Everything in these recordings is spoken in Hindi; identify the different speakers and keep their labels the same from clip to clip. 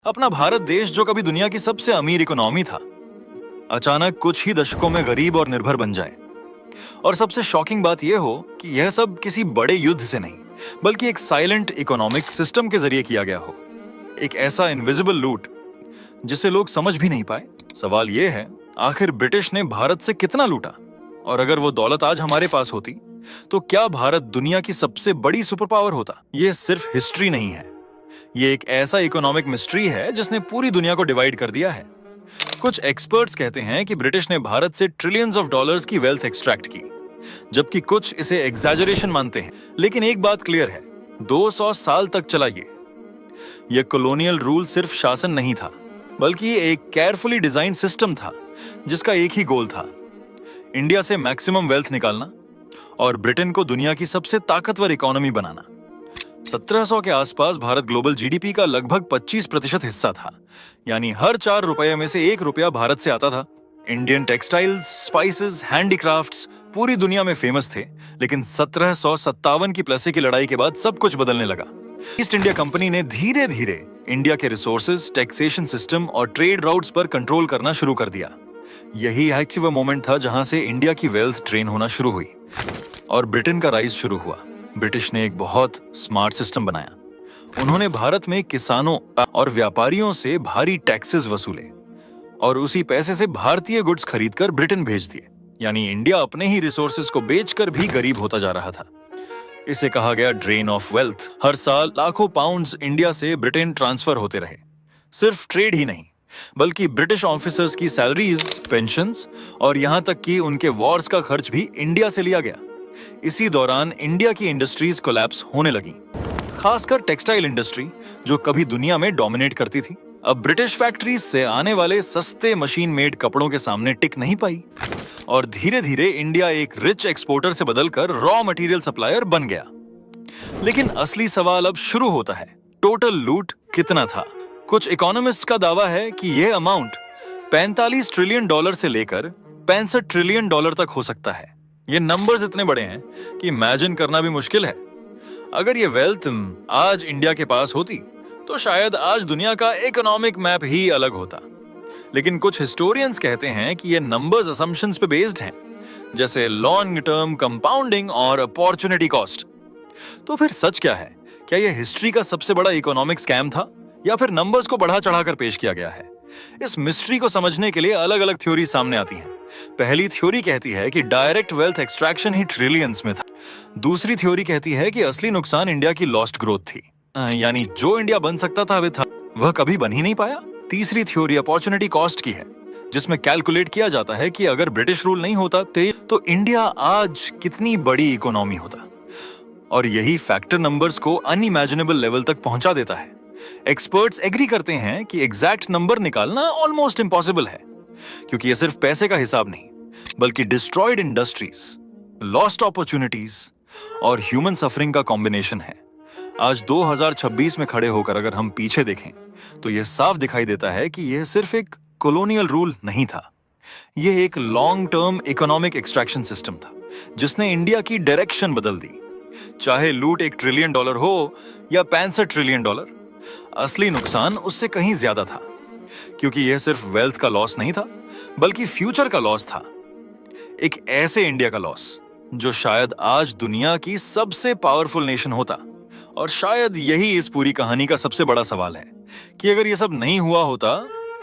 Speaker 1: अपना भारत देश जो कभी दुनिया की सबसे अमीर इकोनॉमी था, अचानक कुछ ही दशकों में गरीब और निर्भर बन जाए। और सबसे शॉकिंग बात यह हो कि यह सब किसी बड़े युद्ध से नहीं, बल्कि एक साइलेंट इकोनॉमिक सिस्टम के जरिए किया गया हो। एक ऐसा इनविजिबल लूट जिसे लोग समझ भी नहीं पाए। सवाल यह है, आखिर ब्रिटिश ने भारत से कितना लूटा? और अगर वो दौलत आज हमारे पास होती, तो क्या भारत दुनिया की सबसे बड़ी सुपर पावर होता? ये सिर्फ हिस्ट्री नहीं है, ये एक ऐसा इकोनॉमिक मिस्ट्री है जिसने पूरी दुनिया को डिवाइड कर दिया है। कुछ एक्सपर्ट्स कहते हैं कि ब्रिटिश ने भारत से ट्रिलियंस ऑफ डॉलर्स की वेल्थ एक्सट्रैक्ट की, जबकि कुछ इसे एग्जैजरेशन मानते हैं। लेकिन एक बात क्लियर है, 200 साल तक चला ये कॉलोनियल रूल सिर्फ शासन नहीं था, बल्कि एक केयरफुली डिजाइन सिस्टम था जिसका एक ही गोल था, इंडिया से मैक्सिमम वेल्थ निकालना और ब्रिटेन को दुनिया की सबसे ताकतवर इकोनॉमी बनाना। 1700 के आसपास भारत ग्लोबल जीडीपी का लगभग 25% हिस्सा था, यानी हर 4 रुपए में से 1 रुपया भारत से आता था। इंडियन टेक्सटाइल्स, स्पाइसेस, हैंडीक्राफ्ट्स पूरी दुनिया में फेमस थे, लेकिन 1757 की प्लसे की लड़ाई के बाद सब कुछ बदलने लगा। ईस्ट इंडिया कंपनी ने धीरे धीरे इंडिया के रिसोर्सेज, टैक्सेशन सिस्टम और ट्रेड राउट्स पर कंट्रोल करना शुरू कर दिया। यही एक्टिव मोमेंट था जहां से इंडिया की वेल्थ ट्रेन होना शुरू हुई और ब्रिटेन का राइज शुरू हुआ। ब्रिटिश ने एक बहुत स्मार्ट सिस्टम बनाया। उन्होंने भारत में किसानों और व्यापारियों से भारी टैक्सेस वसूले और उसी पैसे से भारतीय गुड्स खरीदकर ब्रिटेन भेज दिए। यानी इंडिया अपने ही रिसोर्सेज को बेचकर भी गरीब होता जा रहा था। इसे कहा गया ड्रेन ऑफ वेल्थ। हर साल लाखों पाउंड्स इंडिया से ब्रिटेन ट्रांसफर होते रहे। सिर्फ ट्रेड ही नहीं, बल्कि ब्रिटिश ऑफिसर्स की सैलरीज, पेंशन्स और यहां तक कि उनके वॉर्स का खर्च भी इंडिया से लिया गया। इसी दौरान इंडिया की इंडस्ट्रीज कोलैप्स होने लगी, खासकर टेक्सटाइल इंडस्ट्री जो कभी दुनिया में डोमिनेट करती थी। अब ब्रिटिश फैक्ट्रीज से आने वाले सस्ते मशीन मेड कपड़ों के सामने टिक नहीं पाई और धीरे धीरे इंडिया एक रिच एक्सपोर्टर से बदलकर रॉ मटेरियल सप्लायर बन गया। लेकिन असली सवाल अब शुरू होता है, टोटल लूट कितना था? कुछ इकोनॉमिस्ट का दावा है कि यह अमाउंट 45 ट्रिलियन डॉलर से लेकर 65 ट्रिलियन डॉलर तक हो सकता है। ये नंबर्स इतने बड़े हैं कि इमेजिन करना भी मुश्किल है। अगर ये वेल्थ आज इंडिया के पास होती, तो शायद आज दुनिया का इकोनॉमिक मैप ही अलग होता। लेकिन कुछ हिस्टोरियंस कहते हैं कि ये नंबर्स असम्पशंस पे बेस्ड हैं, जैसे लॉन्ग टर्म कंपाउंडिंग और अपॉर्चुनिटी कॉस्ट। तो फिर सच क्या है? क्या ये हिस्ट्री का सबसे बड़ा इकोनॉमिक स्कैम था, या फिर नंबर्स को बढ़ा चढ़ाकर पेश किया गया है? इस मिस्ट्री को समझने के लिए अलग अलग थ्योरी सामने आती हैं। पहली थ्योरी कहती है कि डायरेक्ट वेल्थ एक्सट्रैक्शन ही ट्रिलियंस में था। दूसरी थ्योरी कहती है कि असली नुकसान इंडिया की लॉस्ट ग्रोथ थी, यानी जो इंडिया बन सकता था वह कभी बन ही नहीं पाया। तीसरी थ्योरी अपॉर्चुनिटी कॉस्ट की है, जिसमें कैलकुलेट किया जाता है कि अगर ब्रिटिश रूल नहीं होता तो इंडिया आज कितनी बड़ी इकोनॉमी होता। और यही फैक्टर नंबर्स को अनइमेजिनेबल लेवल तक पहुंचा देता है। एक्सपर्ट्स एग्री करते हैं कि एग्जैक्ट नंबर निकालना ऑलमोस्ट इम्पॉसिबल है, क्योंकि यह सिर्फ पैसे का हिसाब नहीं, बल्कि डिस्ट्रॉयड इंडस्ट्रीज, लॉस्ट अपॉर्चुनिटीज और ह्यूमन सफरिंग का कॉम्बिनेशन है। आज 2026 में खड़े होकर अगर हम पीछे देखें, तो यह साफ दिखाई देता है कि यह सिर्फ एक कॉलोनियल रूल नहीं था, यह एक long term economic extraction system था जिसने इंडिया की डायरेक्शन बदल दी। चाहे लूट 1 ट्रिलियन डॉलर हो या 65 ट्रिलियन डॉलर, असली नुकसान उससे कहीं ज्यादा था, क्योंकि यह सिर्फ वेल्थ का लॉस नहीं था, बल्कि फ्यूचर का लॉस था। एक ऐसे इंडिया का लॉस जो शायद आज दुनिया की सबसे पावरफुल नेशन होता। और शायद यही इस पूरी कहानी का सबसे बड़ा सवाल है कि अगर यह सब नहीं हुआ होता,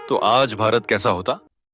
Speaker 1: तो आज भारत कैसा होता?